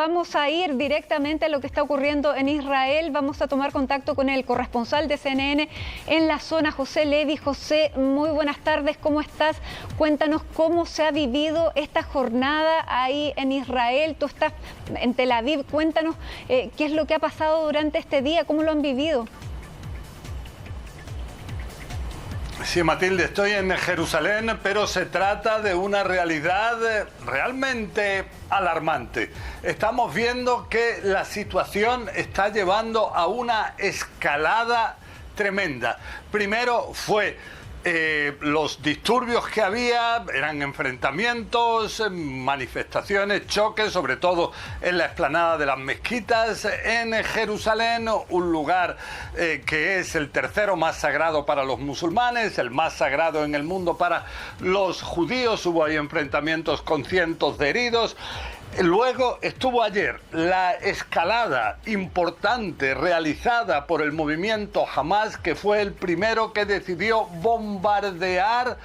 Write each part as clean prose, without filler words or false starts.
vamos a ir directamente a lo que está ocurriendo en Israel. Vamos a tomar contacto con el corresponsal de CNN en la zona, José Levi. José, muy buenas tardes, ¿cómo estás? Cuéntanos cómo se ha vivido esta jornada ahí en Israel. Tú estás en Tel Aviv, cuéntanos qué es lo que ha pasado durante este día, cómo lo han vivido. Sí, Matilde, estoy en Jerusalén, pero se trata de una realidad realmente alarmante. Estamos viendo que la situación está llevando a una escalada tremenda. Primero fue los disturbios que había, eran enfrentamientos, manifestaciones, choques, sobre todo en la explanada de las mezquitas en Jerusalén, un lugar que es el tercero más sagrado para los musulmanes, el más sagrado en el mundo para los judíos. Hubo ahí enfrentamientos con cientos de heridos. Luego estuvo ayer la escalada importante realizada por el movimiento Hamas, que fue el primero que decidió bombardear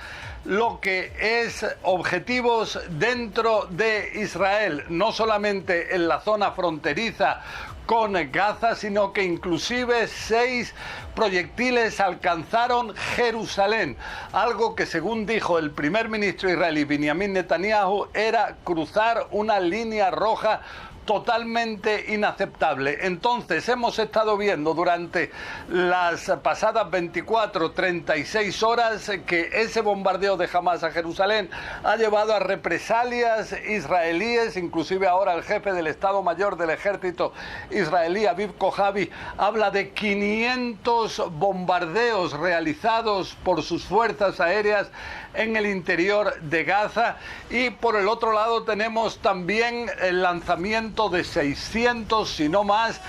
lo que es objetivos dentro de Israel, no solamente en la zona fronteriza con Gaza, sino que inclusive 6 proyectiles alcanzaron Jerusalén, algo que, según dijo el primer ministro israelí Benjamin Netanyahu, era cruzar una línea roja totalmente inaceptable. Entonces hemos estado viendo durante las pasadas 36 horas que ese bombardeo de Hamas a Jerusalén ha llevado a represalias israelíes. Inclusive ahora el jefe del Estado Mayor del Ejército israelí, Aviv Kojavi, habla de 500 bombardeos realizados por sus fuerzas aéreas en el interior de Gaza. Y por el otro lado tenemos también el lanzamiento de 600, si no más,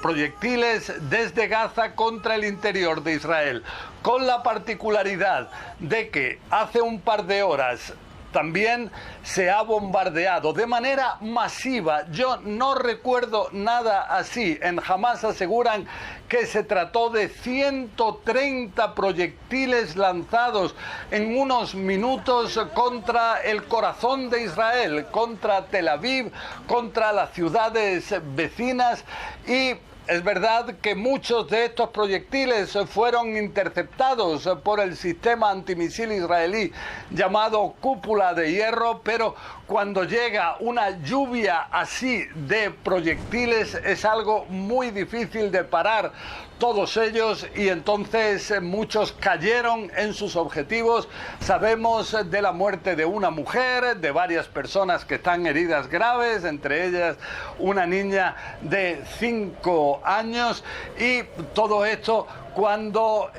proyectiles desde Gaza contra el interior de Israel, con la particularidad de que hace un par de horas también se ha bombardeado de manera masiva. Yo no recuerdo nada así. En Hamas aseguran que se trató de 130 proyectiles lanzados en unos minutos contra el corazón de Israel, contra Tel Aviv, contra las ciudades vecinas. Y es verdad que muchos de estos proyectiles fueron interceptados por el sistema antimisil israelí llamado Cúpula de Hierro, pero cuando llega una lluvia así de proyectiles es algo muy difícil de parar todos ellos, y entonces muchos cayeron en sus objetivos. Sabemos de la muerte de una mujer, de varias personas que están heridas graves, entre ellas una niña de 5 años, y todo esto cuando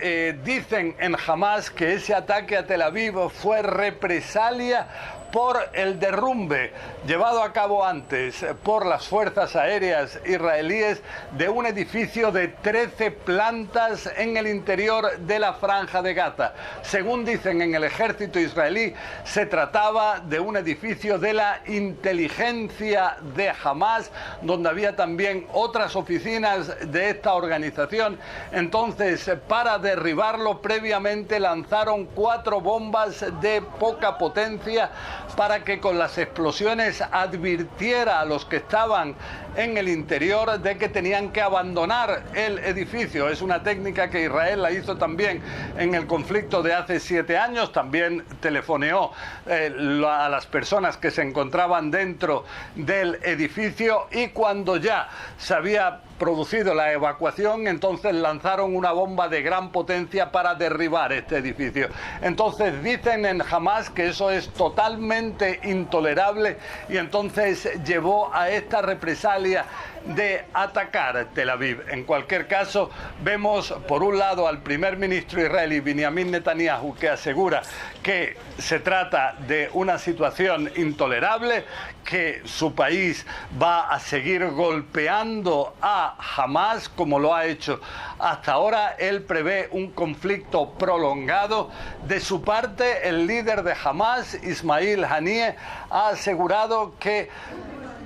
dicen en Hamas que ese ataque a Tel Aviv fue represalia por el derrumbe llevado a cabo antes por las fuerzas aéreas israelíes de un edificio de 13 plantas en el interior de la Franja de Gaza. Según dicen en el ejército israelí, se trataba de un edificio de la inteligencia de Hamas, donde había también otras oficinas de esta organización. Entonces, para derribarlo, previamente lanzaron 4 bombas de poca potencia para que con las explosiones advirtiera a los que estaban en el interior de que tenían que abandonar el edificio. Es una técnica que Israel la hizo también en el conflicto de hace 7 años. También telefoneó a las personas que se encontraban dentro del edificio, y cuando ya se había producido la evacuación, entonces lanzaron una bomba de gran potencia para derribar este edificio. Entonces dicen en Hamas que eso es totalmente intolerable, y entonces llevó a esta represalia de atacar Tel Aviv. En cualquier caso, vemos por un lado al primer ministro israelí Benjamin Netanyahu, que asegura que se trata de una situación intolerable, que su país va a seguir golpeando a Hamas como lo ha hecho hasta ahora. Él prevé un conflicto prolongado. De su parte, el líder de Hamas, Ismail Haniyeh, ha asegurado que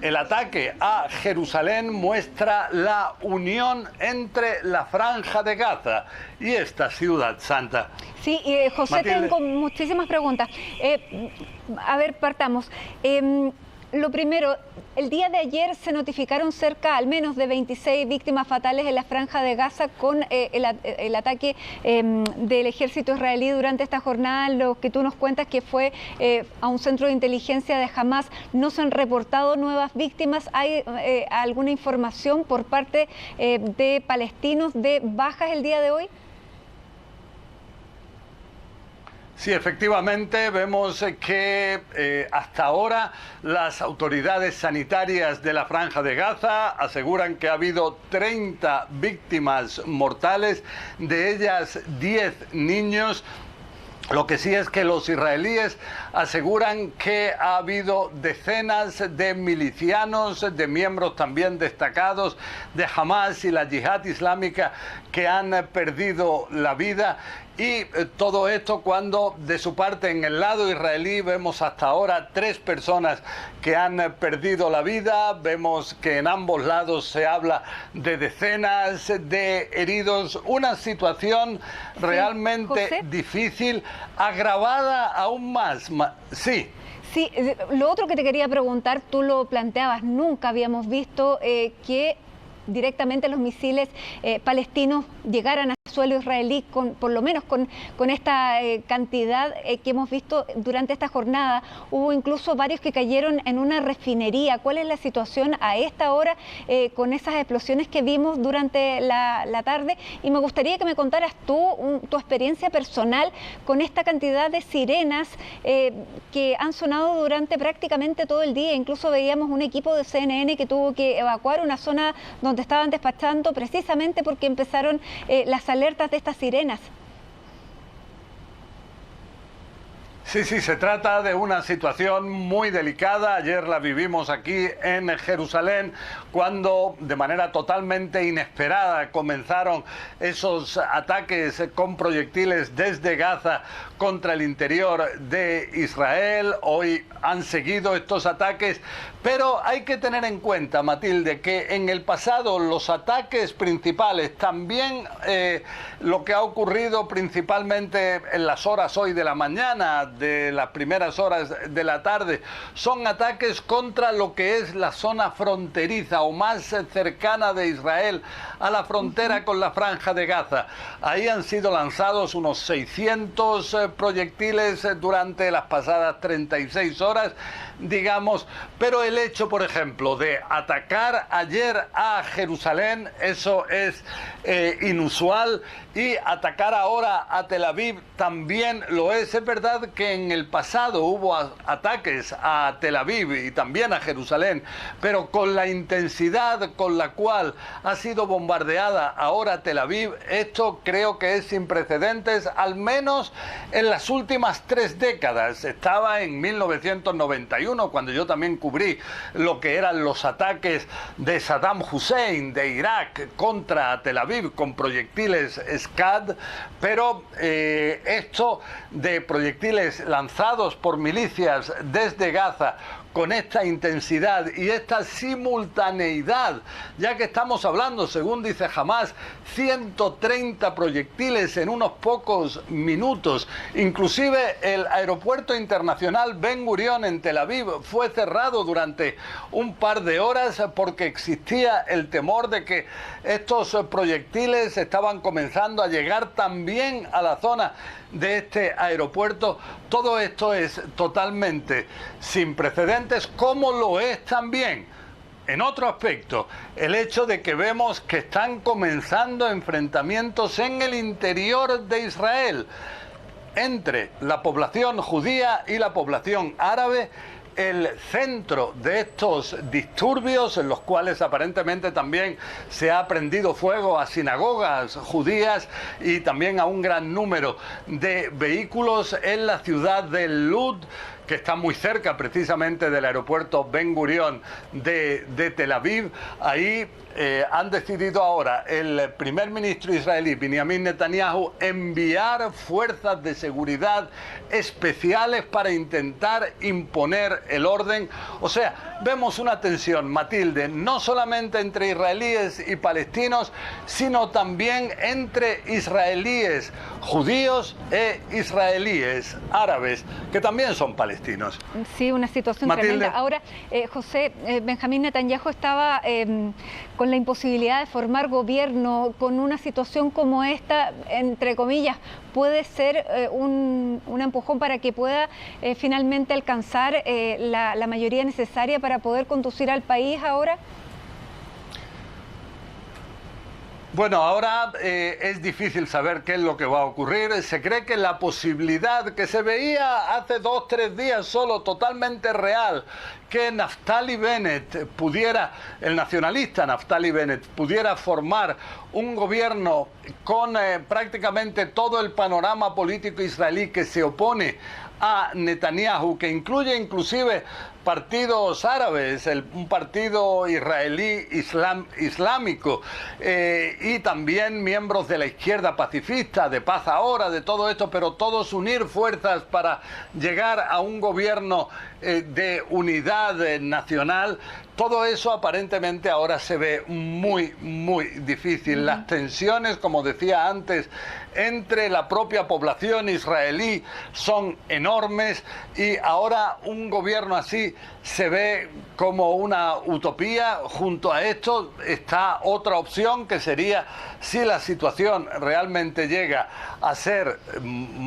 el ataque a Jerusalén muestra la unión entre la Franja de Gaza y esta ciudad santa. Sí, José, Matilde, tengo muchísimas preguntas. A ver, partamos. Lo primero, el día de ayer se notificaron cerca al menos de 26 víctimas fatales en la Franja de Gaza con el ataque del ejército israelí durante esta jornada. Lo que tú nos cuentas que fue a un centro de inteligencia de Hamas. No se han reportado nuevas víctimas. ¿Hay alguna información por parte de palestinos de bajas el día de hoy? Sí, efectivamente, vemos que hasta ahora las autoridades sanitarias de la Franja de Gaza aseguran que ha habido 30 víctimas mortales, de ellas 10 niños. Lo que sí es que los israelíes aseguran que ha habido decenas de milicianos, de miembros también destacados de Hamas y la Yihad Islámica que han perdido la vida. Y todo esto cuando de su parte en el lado israelí vemos hasta ahora 3 personas que han perdido la vida. Vemos que en ambos lados se habla de decenas de heridos. Una situación realmente difícil, agravada aún más. Sí. Sí, lo otro que te quería preguntar, tú lo planteabas, nunca habíamos visto que directamente los misiles palestinos llegaran a suelo israelí, por lo menos con esta cantidad que hemos visto durante esta jornada. Hubo incluso varios que cayeron en una refinería. ¿Cuál es la situación a esta hora con esas explosiones que vimos durante la tarde? Y me gustaría que me contaras tú tu experiencia personal con esta cantidad de sirenas que han sonado durante prácticamente todo el día. Incluso veíamos un equipo de CNN que tuvo que evacuar una zona donde estaban despachando precisamente porque empezaron las alertas de estas sirenas. Sí, se trata de una situación muy delicada. Ayer la vivimos aquí en Jerusalén, cuando de manera totalmente inesperada comenzaron esos ataques con proyectiles desde Gaza contra el interior de Israel. Hoy han seguido estos ataques, pero hay que tener en cuenta, Matilde, que en el pasado los ataques principales, también lo que ha ocurrido principalmente en las horas hoy de la mañana, de las primeras horas de la tarde, son ataques contra lo que es la zona fronteriza o más cercana de Israel a la frontera con la Franja de Gaza. Ahí han sido lanzados unos 600 proyectiles durante las pasadas 36 horas, digamos, pero el hecho, por ejemplo, de atacar ayer a Jerusalén, eso es inusual, y atacar ahora a Tel Aviv también lo es. Es verdad que en el pasado hubo ataques a Tel Aviv y también a Jerusalén, pero con la intensidad con la cual ha sido bombardeada ahora Tel Aviv, esto creo que es sin precedentes, al menos en las últimas 3 décadas. Estaba en 1991, cuando yo también cubrí lo que eran los ataques de Saddam Hussein de Irak contra Tel Aviv con proyectiles Scad, pero esto de proyectiles lanzados por milicias desde Gaza con esta intensidad y esta simultaneidad, ya que estamos hablando, según dice Hamas, 130 proyectiles en unos pocos minutos. Inclusive el aeropuerto internacional Ben Gurion en Tel Aviv fue cerrado durante un par de horas porque existía el temor de que estos proyectiles estaban comenzando a llegar también a la zona de este aeropuerto. Todo esto es totalmente sin precedentes, como lo es también, en otro aspecto, el hecho de que vemos que están comenzando enfrentamientos en el interior de Israel entre la población judía y la población árabe. El centro de estos disturbios, en los cuales aparentemente también se ha prendido fuego a sinagogas judías y también a un gran número de vehículos en la ciudad de Lud, que está muy cerca precisamente del aeropuerto Ben Gurion de Tel Aviv. Ahí han decidido ahora el primer ministro israelí, Benjamin Netanyahu, enviar fuerzas de seguridad especiales para intentar imponer el orden. O sea, vemos una tensión, Matilde, no solamente entre israelíes y palestinos, sino también entre israelíes judíos e israelíes árabes, que también son palestinos. palestinos. Sí, una situación Matilde. tremenda. Ahora, José, Benjamín Netanyahu estaba con la imposibilidad de formar gobierno con una situación como esta, entre comillas, ¿puede ser un empujón para que pueda finalmente alcanzar la mayoría necesaria para poder conducir al país ahora? Bueno, ahora es difícil saber qué es lo que va a ocurrir. Se cree que la posibilidad que se veía hace 2 o 3 días solo, totalmente real, que Naftali Bennett pudiera, el nacionalista Naftali Bennett, pudiera formar un gobierno con prácticamente todo el panorama político israelí que se opone a Netanyahu, que incluye inclusive partidos árabes, un partido israelí islámico y también miembros de la izquierda pacifista, de Paz Ahora, de todo esto, pero todos unir fuerzas para llegar a un gobierno de unidad nacional. Todo eso aparentemente ahora se ve muy, muy difícil. Las tensiones, como decía antes, entre la propia población israelí son enormes y ahora un gobierno así se ve como una utopía. Junto a esto está otra opción, que sería, si la situación realmente llega a ser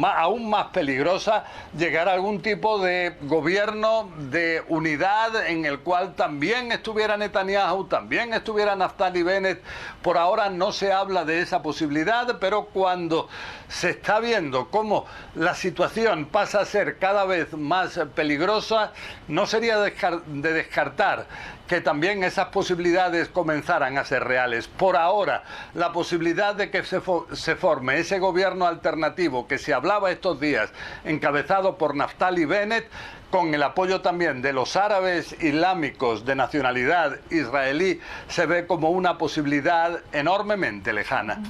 aún más peligrosa, llegar a algún tipo de gobierno de unidad en el cual también estuviera Netanyahu, también estuviera Naftali Bennett. Por ahora no se habla de esa posibilidad, pero cuando se está viendo cómo la situación pasa a ser cada vez más peligrosa, no sería de descartar que también esas posibilidades comenzaran a ser reales. Por ahora, la posibilidad de que se forme ese gobierno alternativo que se hablaba estos días, encabezado por Naftali Bennett, con el apoyo también de los árabes islámicos de nacionalidad israelí, se ve como una posibilidad enormemente lejana.